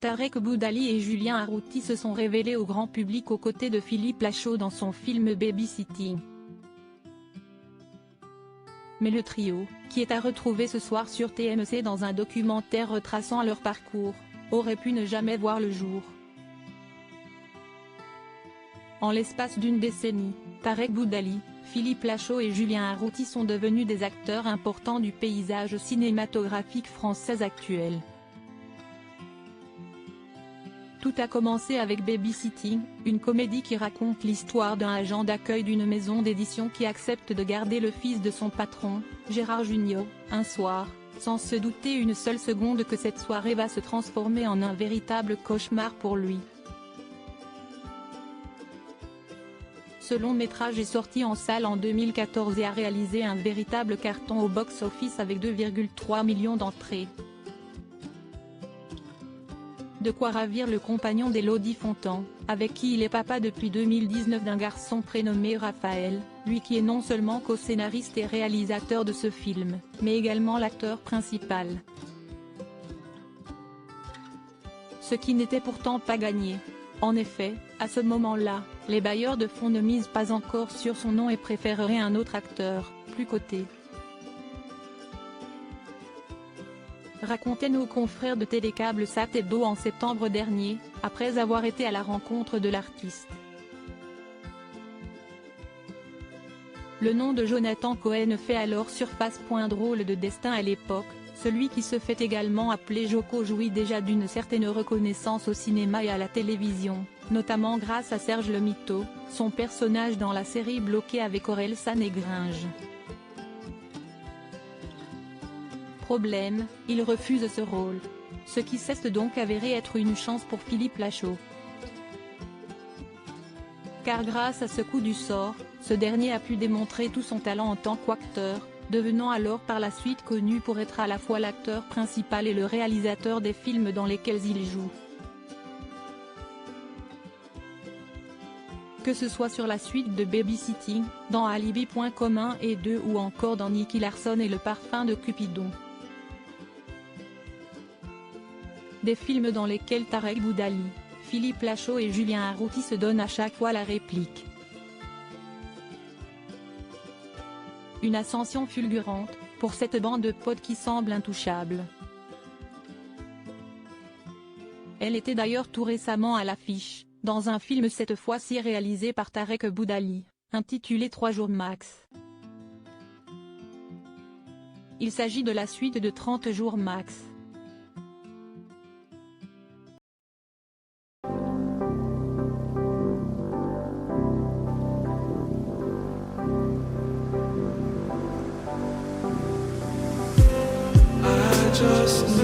Tarek Boudali et Julien Arrouti se sont révélés au grand public aux côtés de Philippe Lachaud dans son film Babysitting. Mais le trio, qui est à retrouver ce soir sur TMC dans un documentaire retraçant leur parcours, aurait pu ne jamais voir le jour. En l'espace d'une décennie, Tarek Boudali, Philippe Lachaud et Julien Arrouti sont devenus des acteurs importants du paysage cinématographique français actuel. Tout a commencé avec Babysitting, une comédie qui raconte l'histoire d'un agent d'accueil d'une maison d'édition qui accepte de garder le fils de son patron, Gérard Jugnot, un soir, sans se douter une seule seconde que cette soirée va se transformer en un véritable cauchemar pour lui. Ce long métrage est sorti en salle en 2014 et a réalisé un véritable carton au box-office avec 2,3 millions d'entrées. De quoi ravir le compagnon d'Élodie Fontan, avec qui il est papa depuis 2019 d'un garçon prénommé Raphaël, lui qui est non seulement co-scénariste et réalisateur de ce film, mais également l'acteur principal. Ce qui n'était pourtant pas gagné. En effet, à ce moment-là, les bailleurs de fonds ne misent pas encore sur son nom et préféreraient un autre acteur, plus coté. Racontaient nos confrères de Télécable Sat Hebdo en septembre dernier, après avoir été à la rencontre de l'artiste. Le nom de Jonathan Cohen fait alors surface. Drôle de destin à l'époque, celui qui se fait également appeler Joko jouit déjà d'une certaine reconnaissance au cinéma et à la télévision, notamment grâce à Serge le Mito, son personnage dans la série Bloqué avec Orelsan et Gringe. Problème, il refuse ce rôle. Ce qui s'est donc avéré être une chance pour Philippe Lachaud. Car grâce à ce coup du sort, ce dernier a pu démontrer tout son talent en tant qu'acteur, devenant alors par la suite connu pour être à la fois l'acteur principal et le réalisateur des films dans lesquels il joue. Que ce soit sur la suite de Babysitting, dans Alibi.com 1 et 2 ou encore dans Nicky Larson et le parfum de Cupidon. Des films dans lesquels Tarek Boudali, Philippe Lachaud et Julien Arrouti se donnent à chaque fois la réplique. Une ascension fulgurante, pour cette bande de potes qui semble intouchable. Elle était d'ailleurs tout récemment à l'affiche, dans un film cette fois-ci réalisé par Tarek Boudali, intitulé 3 jours max. Il s'agit de la suite de 30 jours max. Just